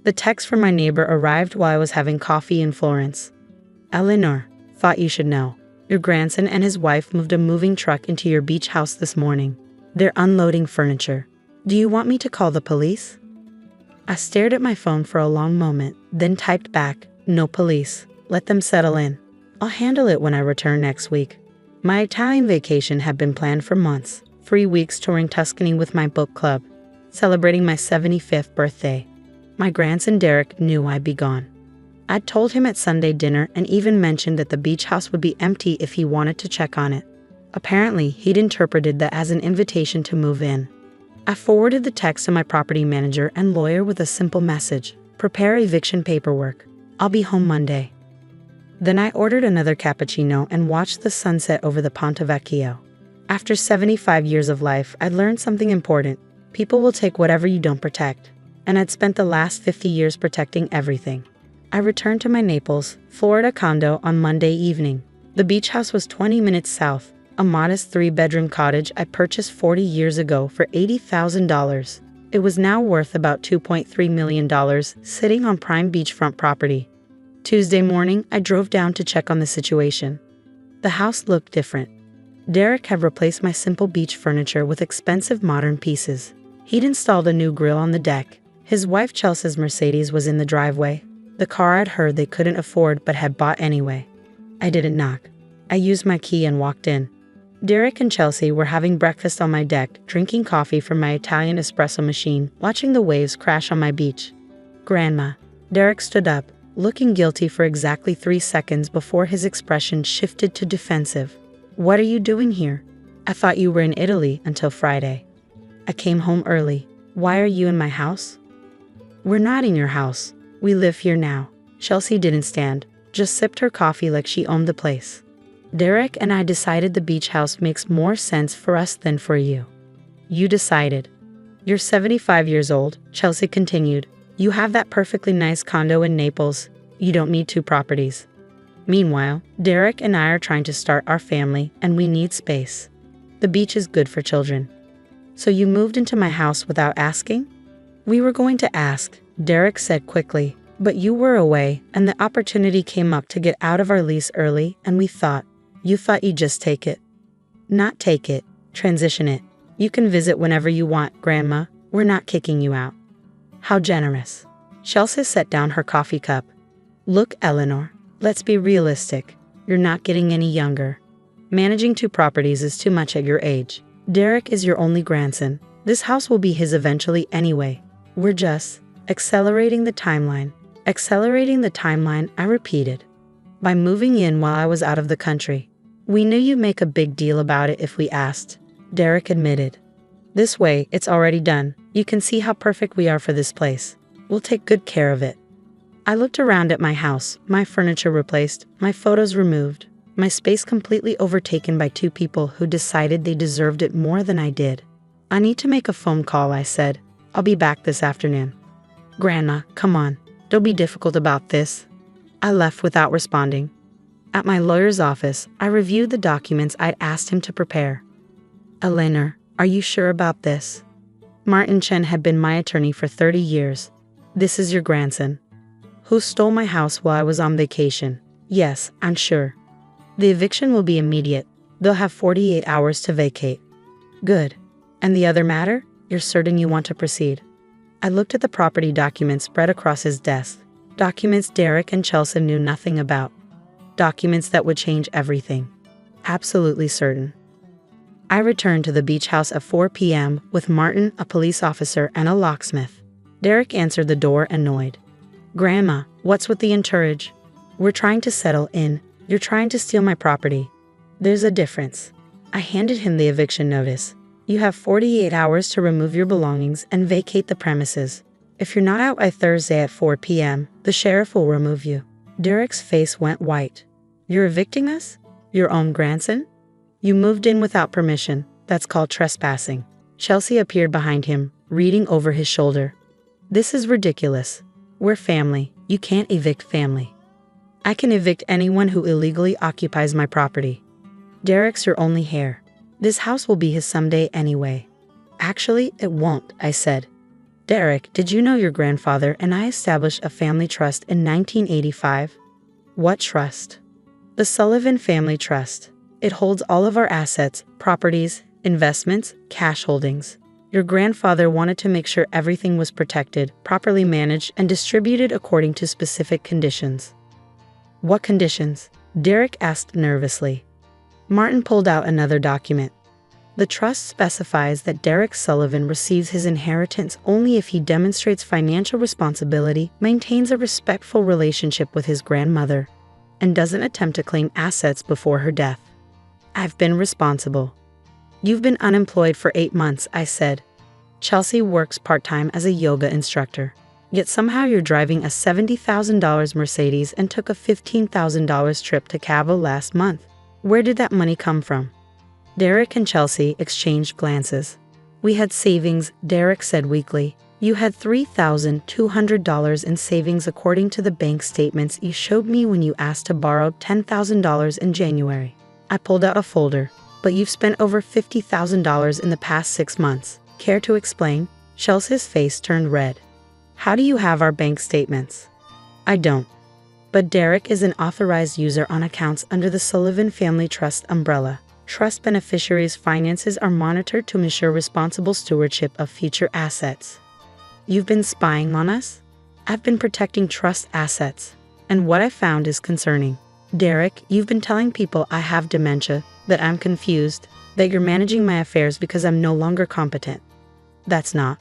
The text from my neighbor arrived while I was having coffee in Florence. Eleanor, thought you should know. Your grandson and his wife moved a moving truck into your beach house this morning. They're unloading furniture. Do you want me to call the police? I stared at my phone for a long moment, then typed back, no police. Let them settle in. I'll handle it when I return next week. My Italian vacation had been planned for months, 3 weeks touring Tuscany with my book club, celebrating my 75th birthday. My grandson Derek knew I'd be gone. I'd told him at Sunday dinner and even mentioned that the beach house would be empty if he wanted to check on it. Apparently, he'd interpreted that as an invitation to move in. I forwarded the text to my property manager and lawyer with a simple message: prepare eviction paperwork. I'll be home Monday. Then I ordered another cappuccino and watched the sunset over the Ponte Vecchio. After 75 years of life, I'd learned something important. People will take whatever you don't protect. And I'd spent the last 50 years protecting everything. I returned to my Naples, Florida condo on Monday evening. The beach house was 20 minutes south, a modest 3-bedroom cottage I purchased 40 years ago for $80,000. It was now worth about $2.3 million, sitting on prime beachfront property. Tuesday morning, I drove down to check on the situation. The house looked different. Derek had replaced my simple beach furniture with expensive modern pieces. He'd installed a new grill on the deck. His wife Chelsea's Mercedes was in the driveway, the car I'd heard they couldn't afford but had bought anyway. I didn't knock. I used my key and walked in. Derek and Chelsea were having breakfast on my deck, drinking coffee from my Italian espresso machine, watching the waves crash on my beach. Grandma. Derek stood up, looking guilty for exactly 3 seconds before his expression shifted to defensive. What are you doing here? I thought you were in Italy until Friday. I came home early. Why are you in my house? We're not in your house. We live here now. Chelsea didn't stand, just sipped her coffee like she owned the place. Derek and I decided the beach house makes more sense for us than for you. You decided. You're 75 years old, Chelsea continued. You have that perfectly nice condo in Naples. You don't need 2 properties. Meanwhile, Derek and I are trying to start our family and we need space. The beach is good for children. So you moved into my house without asking? We were going to ask, Derek said quickly, but you were away and the opportunity came up to get out of our lease early and we thought, you thought you'd just take it. Not take it, transition it. You can visit whenever you want, Grandma. We're not kicking you out. How generous. Chelsea set down her coffee cup. Look, Eleanor, let's be realistic. You're not getting any younger. Managing 2 properties is too much at your age. Derek is your only grandson. This house will be his eventually anyway. We're just accelerating the timeline. Accelerating the timeline, I repeated. By moving in while I was out of the country. We knew you'd make a big deal about it if we asked, Derek admitted. This way, it's already done. You can see how perfect we are for this place. We'll take good care of it. I looked around at my house, my furniture replaced, my photos removed, my space completely overtaken by 2 people who decided they deserved it more than I did. I need to make a phone call, I said. I'll be back this afternoon. Grandma, come on. Don't be difficult about this. I left without responding. At my lawyer's office, I reviewed the documents I'd asked him to prepare. Eleanor, are you sure about this? Martin Chen had been my attorney for 30 years. This is your grandson. Who stole my house while I was on vacation? Yes, I'm sure. The eviction will be immediate. They'll have 48 hours to vacate. Good. And the other matter? You're certain you want to proceed? I looked at the property documents spread across his desk. Documents Derek and Chelsea knew nothing about. Documents that would change everything. Absolutely certain. I returned to the beach house at 4 p.m. with Martin, a police officer, and a locksmith. Derek answered the door annoyed. Grandma, what's with the entourage? We're trying to settle in. You're trying to steal my property. There's a difference. I handed him the eviction notice. You have 48 hours to remove your belongings and vacate the premises. If you're not out by Thursday at 4 p.m., the sheriff will remove you. Derek's face went white. You're evicting us? Your own grandson? You moved in without permission. That's called trespassing. Chelsea appeared behind him, reading over his shoulder. This is ridiculous. We're family. You can't evict family. I can evict anyone who illegally occupies my property. Derek's your only heir. This house will be his someday anyway. Actually, it won't, I said. Derek, did you know your grandfather and I established a family trust in 1985? What trust? The Sullivan Family Trust. It holds all of our assets, properties, investments, cash holdings. Your grandfather wanted to make sure everything was protected, properly managed, and distributed according to specific conditions. What conditions? Derek asked nervously. Martin pulled out another document. The trust specifies that Derek Sullivan receives his inheritance only if he demonstrates financial responsibility, maintains a respectful relationship with his grandmother, and doesn't attempt to claim assets before her death. I've been responsible. You've been unemployed for 8 months, I said. Chelsea works part-time as a yoga instructor. Yet somehow you're driving a $70,000 Mercedes and took a $15,000 trip to Cabo last month. Where did that money come from? Derek and Chelsea exchanged glances. We had savings, Derek said weakly. You had $3,200 in savings according to the bank statements you showed me when you asked to borrow $10,000 in January. I pulled out a folder. But you've spent over $50,000 in the past 6 months. Care to explain? Chelsea's face turned red. How do you have our bank statements? I don't. But Derek is an authorized user on accounts under the Sullivan Family Trust umbrella. Trust beneficiaries' finances are monitored to ensure responsible stewardship of future assets. You've been spying on us? I've been protecting trust assets. And what I found is concerning. Derek, you've been telling people I have dementia, that I'm confused, that you're managing my affairs because I'm no longer competent. That's not.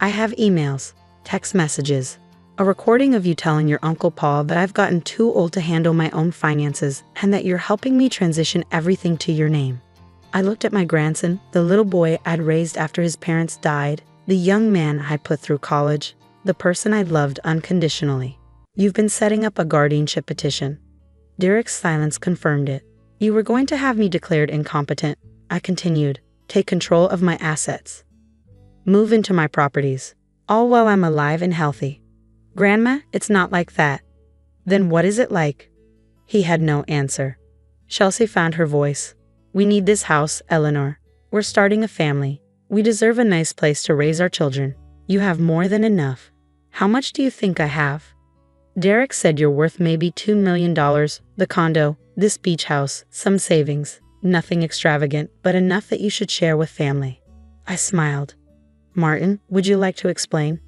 I have emails, text messages, a recording of you telling your Uncle Paul that I've gotten too old to handle my own finances and that you're helping me transition everything to your name. I looked at my grandson, the little boy I'd raised after his parents died, the young man I put through college, the person I loved unconditionally. You've been setting up a guardianship petition. Derek's silence confirmed it. You were going to have me declared incompetent, I continued. Take control of my assets. Move into my properties. All while I'm alive and healthy. Grandma, it's not like that. Then what is it like? He had no answer. Chelsea found her voice. We need this house, Eleanor. We're starting a family. We deserve a nice place to raise our children. You have more than enough. How much do you think I have? Derek said you're worth maybe $2 million, the condo, this beach house, some savings, nothing extravagant, but enough that you should share with family. I smiled. Martin, would you like to explain?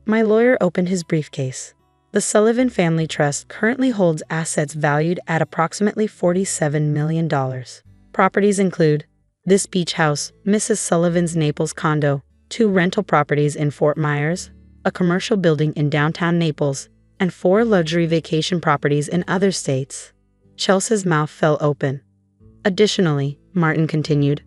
My lawyer opened his briefcase. The Sullivan Family Trust currently holds assets valued at approximately $47 million. Properties include this beach house, Mrs. Sullivan's Naples condo, 2 rental properties in Fort Myers, a commercial building in downtown Naples, and 4 luxury vacation properties in other states. Chelsea's mouth fell open. Additionally, Martin continued,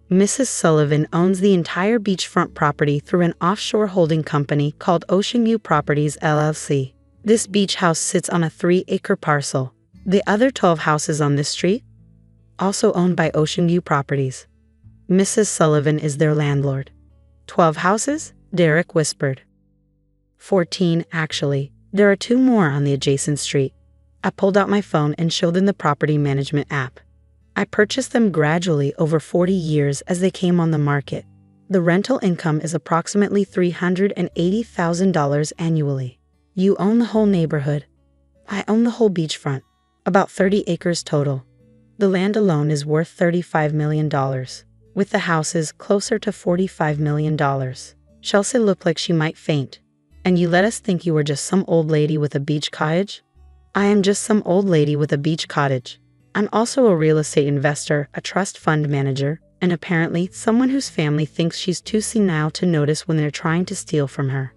Mrs. Sullivan owns the entire beachfront property through an offshore holding company called Ocean View Properties LLC. This beach house sits on a 3-acre parcel. The other 12 houses on this street? Also owned by Ocean View Properties. Mrs. Sullivan is their landlord. 12 houses? Derek whispered. 14, actually. There are 2 more on the adjacent street. I pulled out my phone and showed them the property management app. I purchased them gradually over 40 years as they came on the market. The rental income is approximately $380,000 annually. You own the whole neighborhood. I own the whole beachfront, about 30 acres total. The land alone is worth $35 million, with the houses closer to $45 million. Chelsea looked like she might faint. And you let us think you were just some old lady with a beach cottage? I am just some old lady with a beach cottage. I'm also a real estate investor, a trust fund manager, and apparently someone whose family thinks she's too senile to notice when they're trying to steal from her.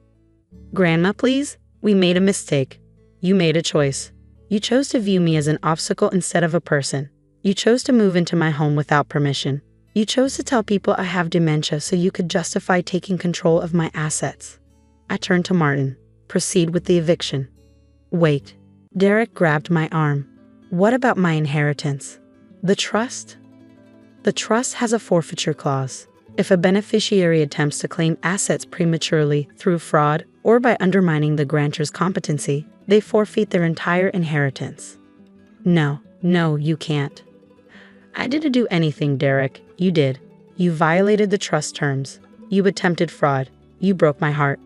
Grandma, please? We made a mistake. You made a choice. You chose to view me as an obstacle instead of a person. You chose to move into my home without permission. You chose to tell people I have dementia so you could justify taking control of my assets. I turned to Martin. Proceed with the eviction. Wait. Derek grabbed my arm. What about my inheritance? The trust? The trust has a forfeiture clause. If a beneficiary attempts to claim assets prematurely through fraud or by undermining the grantor's competency, they forfeit their entire inheritance. No, you can't. I didn't do anything, Derek. You did. You violated the trust terms. You attempted fraud. You broke my heart.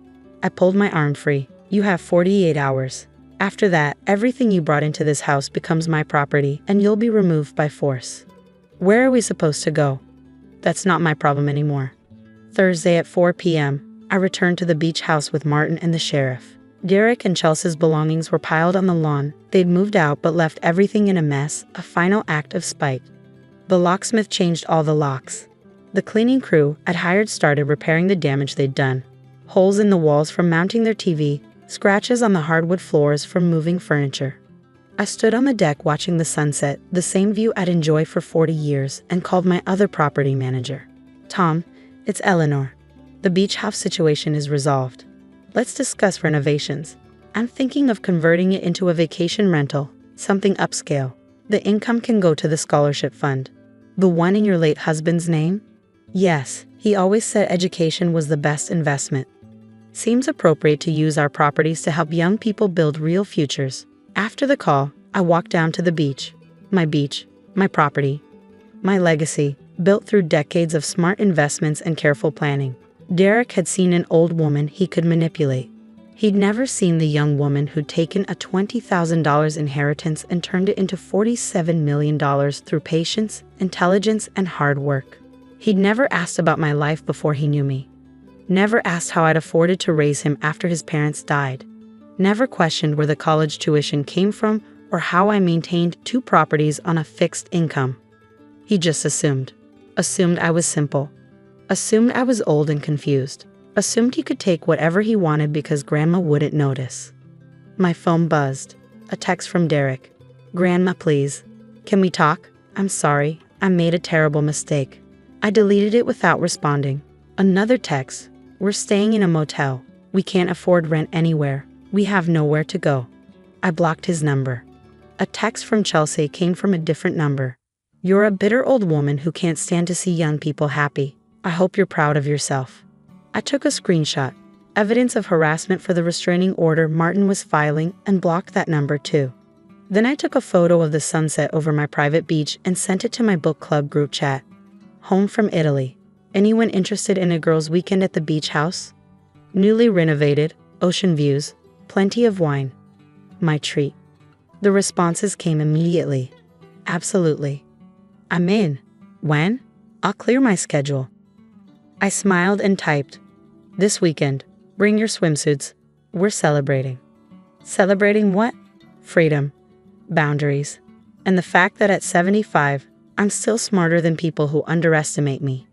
I pulled my arm free. You have 48 hours. After that, everything you brought into this house becomes my property and you'll be removed by force. Where are we supposed to go? That's not my problem anymore. Thursday at 4 p.m., I returned to the beach house with Martin and the sheriff. Derek and Chelsea's belongings were piled on the lawn. They'd moved out but left everything in a mess, a final act of spite. The locksmith changed all the locks. The cleaning crew I'd hired started repairing the damage they'd done. Holes in the walls from mounting their TV, scratches on the hardwood floors from moving furniture. I stood on the deck watching the sunset, the same view I'd enjoyed for 40 years, and called my other property manager. Tom, it's Eleanor. The beach house situation is resolved. Let's discuss renovations. I'm thinking of converting it into a vacation rental, something upscale. The income can go to the scholarship fund. The one in your late husband's name? Yes, he always said education was the best investment. Seems appropriate to use our properties to help young people build real futures. After the call, I walked down to the beach. My property, my legacy, built through decades of smart investments and careful planning. Derek had seen an old woman he could manipulate. He'd never seen the young woman who'd taken a $20,000 inheritance and turned it into $47 million through patience, intelligence, and hard work. He'd never asked about my life before he knew me. Never asked how I'd afforded to raise him after his parents died. Never questioned where the college tuition came from or how I maintained 2 properties on a fixed income. He just assumed. Assumed I was simple. Assumed I was old and confused. Assumed he could take whatever he wanted because Grandma wouldn't notice. My phone buzzed. A text from Derek. Grandma, please. Can we talk? I'm sorry. I made a terrible mistake. I deleted it without responding. Another text. We're staying in a motel. We can't afford rent anywhere. We have nowhere to go. I blocked his number. A text from Chelsea came from a different number. You're a bitter old woman who can't stand to see young people happy. I hope you're proud of yourself. I took a screenshot, evidence of harassment for the restraining order Martin was filing, and blocked that number too. Then I took a photo of the sunset over my private beach and sent it to my book club group chat. Home from Italy. Anyone interested in a girls' weekend at the beach house? Newly renovated, ocean views, plenty of wine. My treat. The responses came immediately. Absolutely. I'm in. When? I'll clear my schedule. I smiled and typed. This weekend, bring your swimsuits. We're celebrating. Celebrating what? Freedom, boundaries, and the fact that at 75, I'm still smarter than people who underestimate me.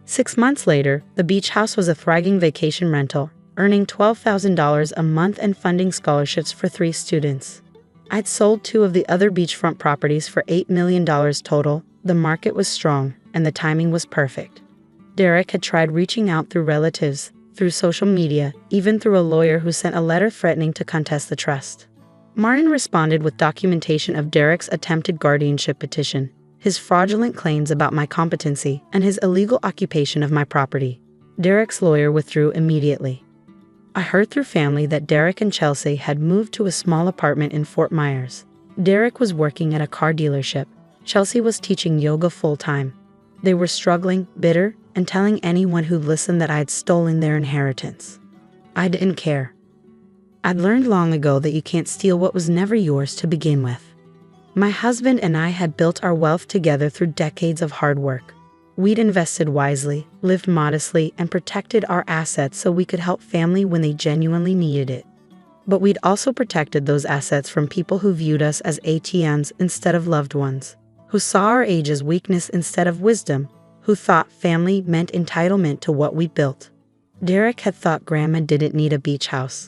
6 months later, the beach house was a thriving vacation rental, earning $12,000 a month and funding scholarships for 3 students. I'd sold 2 of the other beachfront properties for $8 million total. The market was strong, and the timing was perfect. Derek had tried reaching out through relatives, through social media, even through a lawyer who sent a letter threatening to contest the trust. Martin responded with documentation of Derek's attempted guardianship petition, his fraudulent claims about my competency, and his illegal occupation of my property. Derek's lawyer withdrew immediately. I heard through family that Derek and Chelsea had moved to a small apartment in Fort Myers. Derek was working at a car dealership. Chelsea was teaching yoga full-time. They were struggling, bitter, and telling anyone who'd listened that I had stolen their inheritance. I didn't care. I'd learned long ago that you can't steal what was never yours to begin with. My husband and I had built our wealth together through decades of hard work. We'd invested wisely, lived modestly, and protected our assets so we could help family when they genuinely needed it. But we'd also protected those assets from people who viewed us as ATMs instead of loved ones, who saw our age as weakness instead of wisdom, who thought family meant entitlement to what we built. Derek had thought Grandma didn't need a beach house.